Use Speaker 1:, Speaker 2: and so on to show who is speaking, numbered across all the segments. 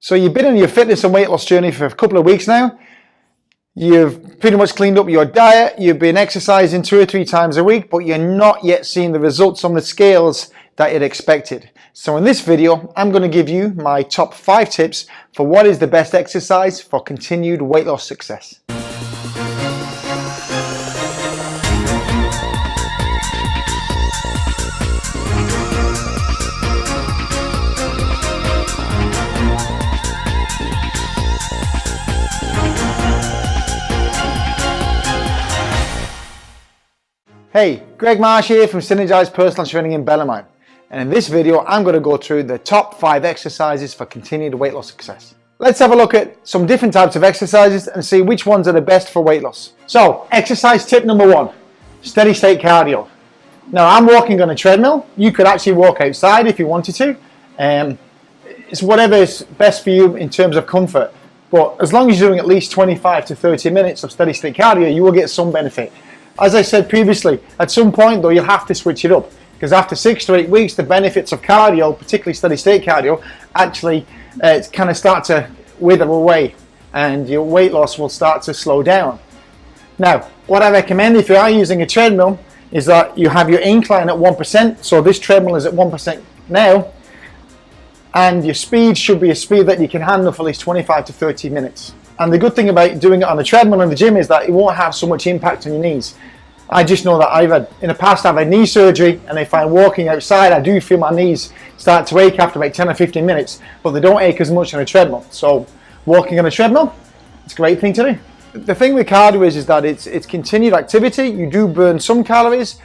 Speaker 1: So you've been on your fitness and weight loss journey for a couple of weeks now. You've pretty much cleaned up your diet. You've been exercising 2 or 3 times a week, but you're not yet seeing the results on the scales that you'd expected. So in this video, I'm going to give you my top 5 tips for what is the best exercise for continued weight loss success. Hey, Greg Marsh here from Synergized Personal Training in Bellarmine. And in this video, I'm going to go through the top 5 exercises for continued weight loss success. Let's have a look at some different types of exercises and see which ones are the best for weight loss. So, exercise tip number 1, steady state cardio. Now, I'm walking on a treadmill. You could actually walk outside if you wanted to. It's whatever is best for you in terms of comfort. But as long as you're doing at least 25 to 30 minutes of steady state cardio, you will get some benefit. As I said previously, at some point though, you'll have to switch it up, because after 6 to 8 weeks, the benefits of cardio, particularly steady state cardio, actually kind of start to wither away and your weight loss will start to slow down. Now, what I recommend if you are using a treadmill is that you have your incline at 1%. So this treadmill is at 1% now, and your speed should be a speed that you can handle for at least 25 to 30 minutes. And the good thing about doing it on the treadmill in the gym is that it won't have so much impact on your knees. I just know that in the past I've had knee surgery, and if I'm walking outside, I do feel my knees start to ache after about 10 or 15 minutes, but they don't ache as much on a treadmill. So walking on a treadmill, it's a great thing to do. The thing with cardio is that it's continued activity. You do burn some calories,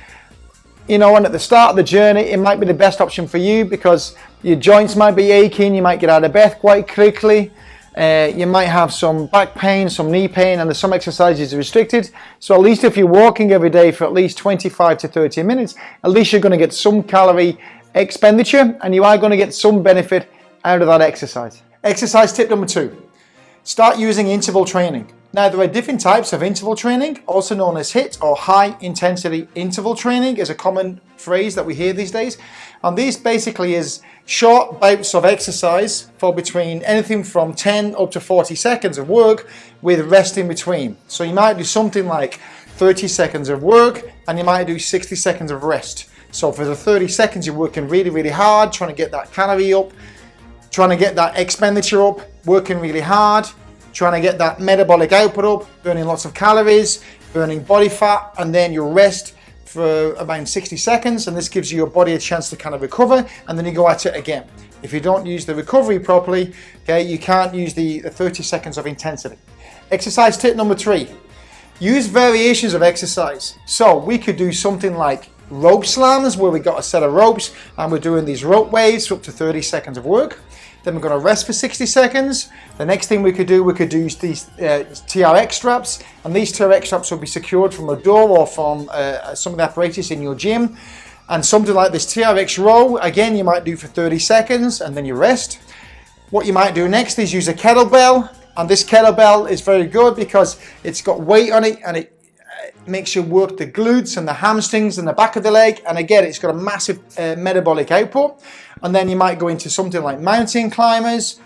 Speaker 1: and at the start of the journey, it might be the best option for you because your joints might be aching, you might get out of bed quite quickly. You might have some back pain, some knee pain, and there's some exercises restricted. So at least if you're walking every day for at least 25 to 30 minutes, at least you're going to get some calorie expenditure and you are going to get some benefit out of that exercise. Exercise tip number 2, start using interval training. Now there are different types of interval training, also known as HIIT or high intensity interval training is a common phrase that we hear these days. And this basically is short bouts of exercise for between anything from 10 up to 40 seconds of work with rest in between. So you might do something like 30 seconds of work and you might do 60 seconds of rest. So for the 30 seconds you're working really, really hard, trying to get that calorie up, trying to get that expenditure up, working really hard, trying to get that metabolic output up, burning lots of calories, burning body fat, and then you rest for about 60 seconds, and this gives your body a chance to kind of recover, and then you go at it again. If you don't use the recovery properly, okay, you can't use the 30 seconds of intensity. Exercise tip number 3, use variations of exercise. So we could do something like rope slams, where we got a set of ropes and we're doing these rope waves for up to 30 seconds of work. Then we're going to rest for 60 seconds. The next thing we could do these TRX straps, and these TRX straps will be secured from a door or from some of the apparatus in your gym. And something like this TRX row, again, you might do for 30 seconds and then you rest. What you might do next is use a kettlebell, and this kettlebell is very good because it's got weight on it and it makes you work the glutes and the hamstrings and the back of the leg, and again it's got a massive metabolic output. And then you might go into something like mountain climbers,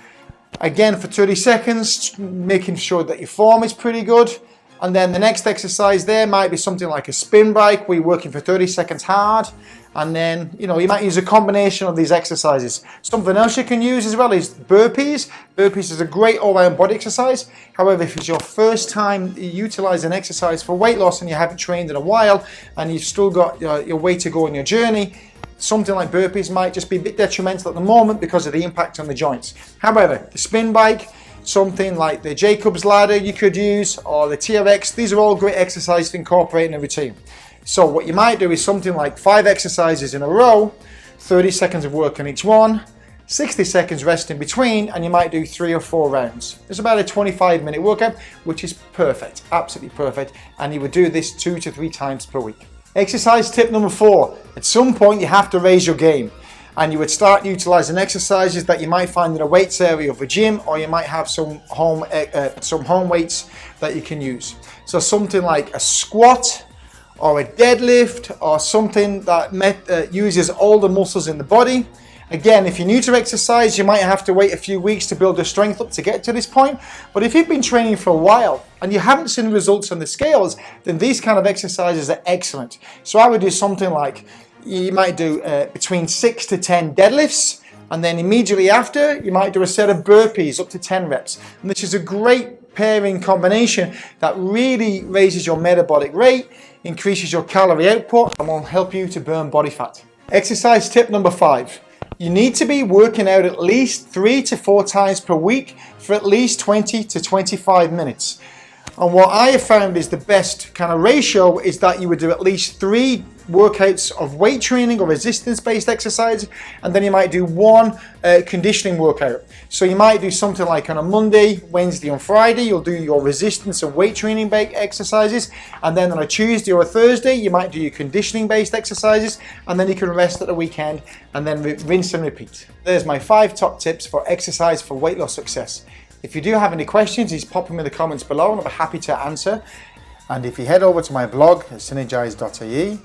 Speaker 1: again for 30 seconds, making sure that your form is pretty good. And then the next exercise there might be something like a spin bike, where you're working for 30 seconds hard, and then you might use a combination of these exercises. Something else you can use as well is burpees. Burpees is a great all-round body exercise. However, if it's your first time utilizing exercise for weight loss and you haven't trained in a while and you've still got your way to go on your journey, something like burpees might just be a bit detrimental at the moment because of the impact on the joints. However, the spin bike, something like the Jacob's ladder you could use, or the TRX, these are all great exercises to incorporate in a routine. So what you might do is something like 5 exercises in a row, 30 seconds of work on each one, 60 seconds rest in between, and you might do 3 or 4 rounds. It's about a 25-minute workout, which is perfect, absolutely perfect, and you would do this 2 to 3 times per week. Exercise tip number 4, at some point you have to raise your game, and you would start utilizing exercises that you might find in a weights area of a gym, or you might have some home weights that you can use. So something like a squat or a deadlift, or something that uses all the muscles in the body. Again, if you're new to exercise, you might have to wait a few weeks to build the strength up to get to this point. But if you've been training for a while and you haven't seen results on the scales, then these kind of exercises are excellent. So I would do something like, you might do between 6 to 10 deadlifts, and then immediately after, you might do a set of burpees up to 10 reps. And this is a great pairing combination that really raises your metabolic rate, increases your calorie output, and will help you to burn body fat. Exercise tip number 5. You need to be working out at least 3 to 4 times per week for at least 20 to 25 minutes. And what I have found is the best kind of ratio is that you would do at least 3 workouts of weight training or resistance-based exercise, and then you might do 1 conditioning workout. So you might do something like on a Monday, Wednesday and Friday, you'll do your resistance and weight training exercises, and then on a Tuesday or a Thursday, you might do your conditioning-based exercises, and then you can rest at the weekend, and then rinse and repeat. There's my 5 top tips for exercise for weight loss success. If you do have any questions, please pop them in the comments below and I'll be happy to answer. And if you head over to my blog at synergize.ie,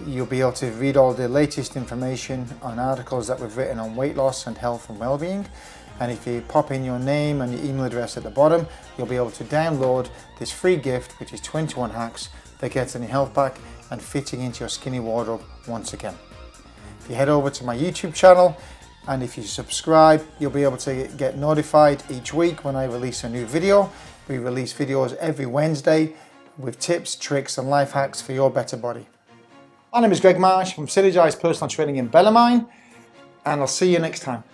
Speaker 1: you'll be able to read all the latest information on articles that we've written on weight loss and health and well-being. And if you pop in your name and your email address at the bottom, you'll be able to download this free gift, which is 21 hacks that gets any health back and fitting into your skinny wardrobe once again. If you head over to my YouTube channel, and if you subscribe, you'll be able to get notified each week when I release a new video. We release videos every Wednesday with tips, tricks and life hacks for your better body. My name is Gregg Marsh from Synergize Personal Training in Bellarmine, and I'll see you next time.